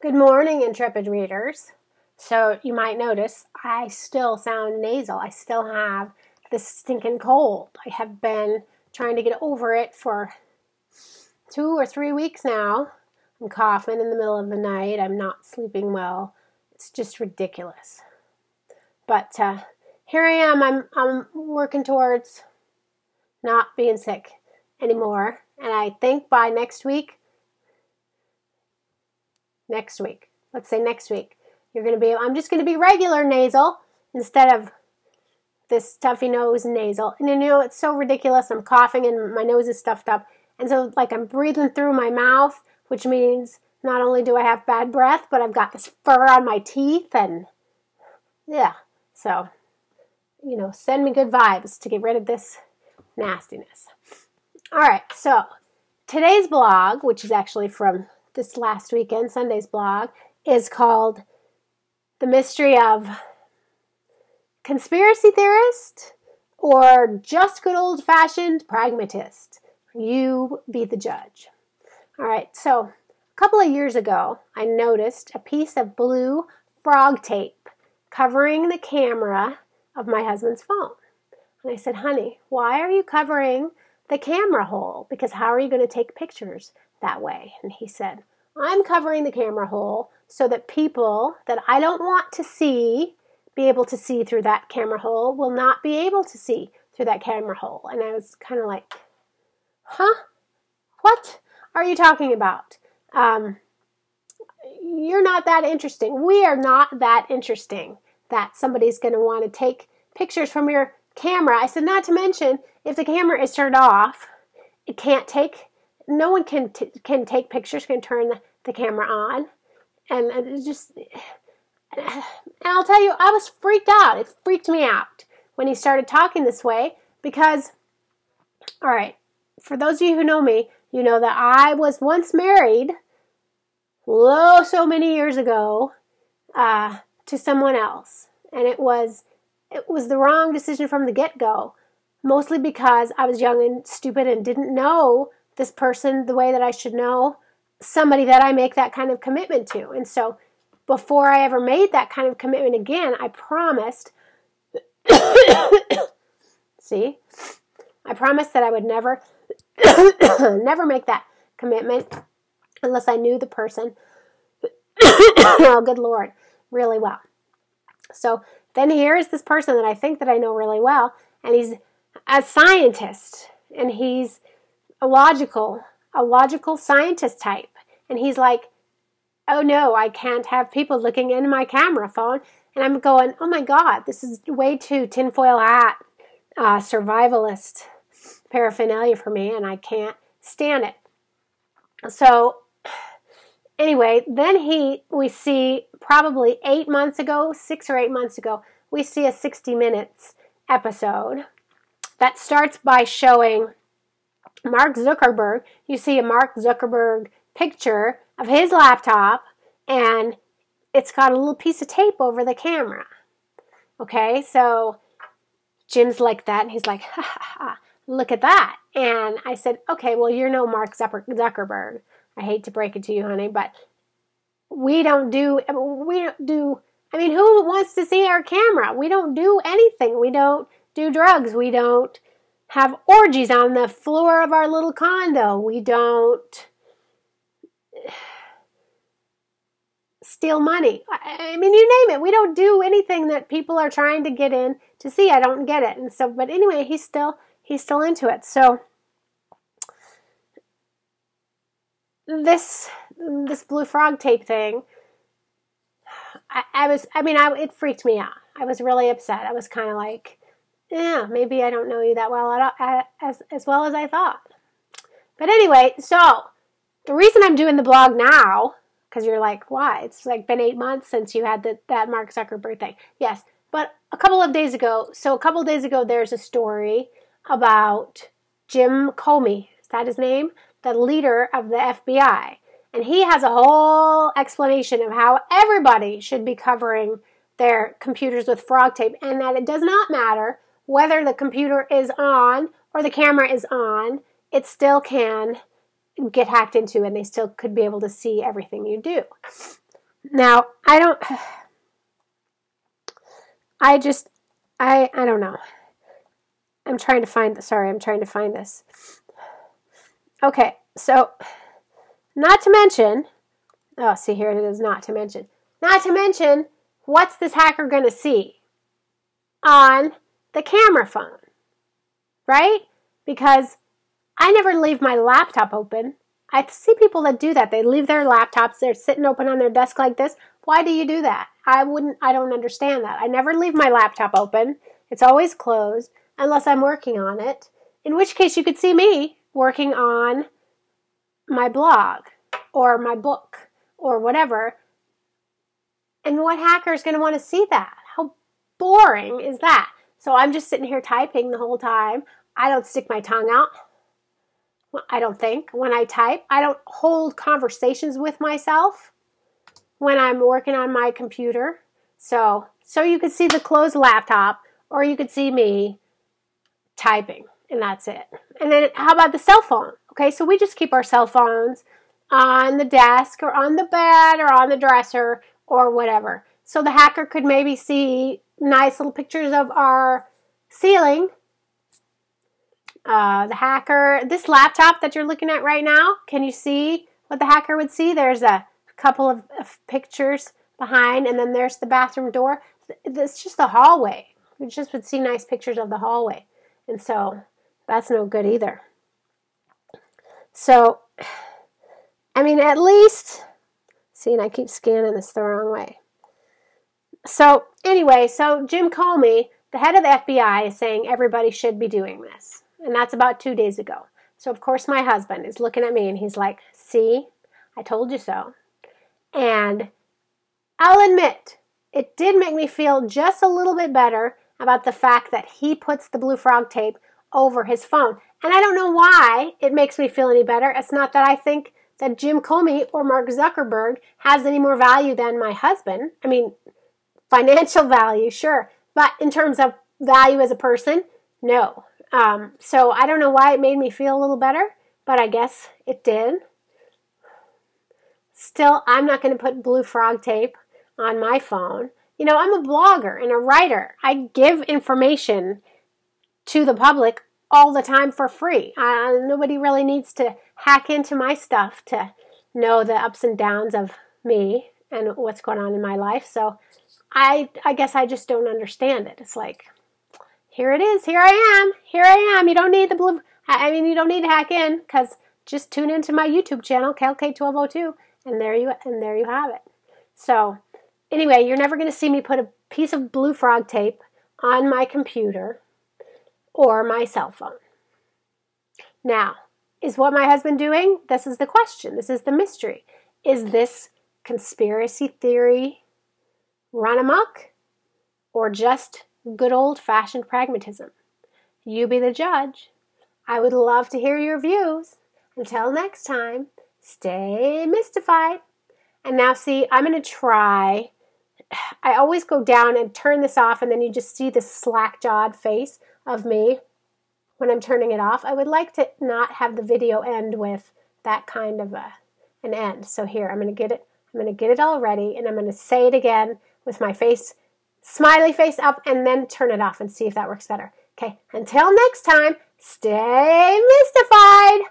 Good morning, intrepid readers. So you might notice I still sound nasal. I still have this stinking cold. I have been trying to get over it for 2 or 3 weeks now. I'm coughing in the middle of the night. I'm not sleeping well. It's just ridiculous. But here I am. I'm working towards not being sick anymore. And I think by next week, let's say next week, I'm just going to be regular nasal instead of this stuffy nose nasal. And it's so ridiculous. I'm coughing and my nose is stuffed up. And so I'm breathing through my mouth, which means not only do I have bad breath, but I've got this fur on my teeth and yeah. So, send me good vibes to get rid of this nastiness. All right. So today's blog, which is actually from this last weekend, Sunday's blog, is called The Mystery of Conspiracy Theorist or Just Good Old-Fashioned Pragmatist. You be the judge. All right, so a couple of years ago, I noticed a piece of blue frog tape covering the camera of my husband's phone. And I said, honey, why are you covering the camera hole? Because how are you going to take pictures that way? And he said, I'm covering the camera hole so that people that I don't want to be able to see through that camera hole will not be able to see through that camera hole. And I was kind of like, huh? What are you talking about? You're not that interesting. We are not that interesting that somebody's going to want to take pictures from your camera. I said, not to mention, if the camera is turned off, no one can take pictures, can turn the camera on. And I'll tell you, I was freaked out. It freaked me out when he started talking this way because, all right, for those of you who know me, you know that I was once married, so many years ago, to someone else. And it was the wrong decision from the get-go, mostly because I was young and stupid and didn't know this person the way that I should know somebody that I make that kind of commitment to. And so before I ever made that kind of commitment again, I promised, I promised that I would never make that commitment unless I knew the person, oh, good Lord, really well. So then here is this person that I think that I know really well, and he's a scientist, and he's a logical scientist type. And he's like, oh no, I can't have people looking into my camera phone. And I'm going, oh my God, this is way too tinfoil hat, survivalist paraphernalia for me, and I can't stand it. So anyway, then we see probably 6 or 8 months ago, we see a 60 Minutes episode that starts by showing Mark Zuckerberg. You see a Mark Zuckerberg picture of his laptop, and it's got a little piece of tape over the camera. Okay, so Jim's like that, and he's like, ha, ha, ha, look at that. And I said, okay, well, you're no Mark Zuckerberg. I hate to break it to you, honey, but who wants to see our camera? We don't do anything. We don't do drugs. We don't have orgies on the floor of our little condo. We don't steal money. I mean, you name it. We don't do anything that people are trying to get in to see. I don't get it. And so, but anyway, he's still into it. So this blue frog tape thing, it freaked me out. I was really upset. I was kind of like, yeah, maybe I don't know you that well as well as I thought. But anyway, so the reason I'm doing the blog now, because you're like, why? It's been 8 months since you had that Mark Zuckerberg thing. Yes, but a couple of days ago, there's a story about Jim Comey. Is that his name? The leader of the FBI. And he has a whole explanation of how everybody should be covering their computers with frog tape, and that it does not matter whether the computer is on or the camera is on, it still can get hacked into and they still could be able to see everything you do. Now, I don't know. I'm trying to find this. Okay, so not to mention, oh, see, here it is, not to mention, what's this hacker going to see on the camera phone, right? Because I never leave my laptop open. I see people that do that. They leave their laptops, they're sitting open on their desk like this. Why do you do that? I don't understand that. I never leave my laptop open. It's always closed unless I'm working on it, in which case you could see me working on my blog or my book or whatever. And what hacker is going to want to see that? How boring is that? So I'm just sitting here typing the whole time. I don't stick my tongue out. I don't think when I type. I don't hold conversations with myself when I'm working on my computer. So you could see the closed laptop, or you could see me typing, and that's it. And then how about the cell phone? Okay, so we just keep our cell phones on the desk or on the bed or on the dresser or whatever. So the hacker could maybe see nice little pictures of our ceiling. This laptop that you're looking at right now, can you see what the hacker would see? There's a couple of pictures behind, and then there's the bathroom door. It's just the hallway. You just would see nice pictures of the hallway. And so that's no good either. So, I mean, at least, see, and I keep scanning this the wrong way. So anyway, so Jim Comey, the head of the FBI, is saying everybody should be doing this. And that's about 2 days ago. So of course my husband is looking at me and he's like, see, I told you so. And I'll admit, it did make me feel just a little bit better about the fact that he puts the blue frog tape over his phone. And I don't know why it makes me feel any better. It's not that I think that Jim Comey or Mark Zuckerberg has any more value than my husband. I mean, financial value, sure. But in terms of value as a person, no. So I don't know why it made me feel a little better, but I guess it did. Still, I'm not going to put blue frog tape on my phone. You know, I'm a blogger and a writer. I give information to the public all the time for free. Nobody really needs to hack into my stuff to know the ups and downs of me and what's going on in my life. So I guess I just don't understand it. It's like, here it is. Here I am. You don't need the blue. You don't need to hack in, because just tune into my YouTube channel, KLK1202, and there you have it. So anyway, you're never going to see me put a piece of blue frog tape on my computer or my cell phone. Now, is what my husband doing? This is the question. This is the mystery. Is this conspiracy theory run amok, or just good old-fashioned pragmatism? You be the judge. I would love to hear your views. Until next time, stay mystified. And now see, I'm going to try. I always go down and turn this off, and then you just see this slack-jawed face of me when I'm turning it off. I would like to not have the video end with that kind of an end. So here, I'm going to get it all ready, and I'm going to say it again with my face, smiley face up, and then turn it off and see if that works better. Okay, until next time, stay mystified.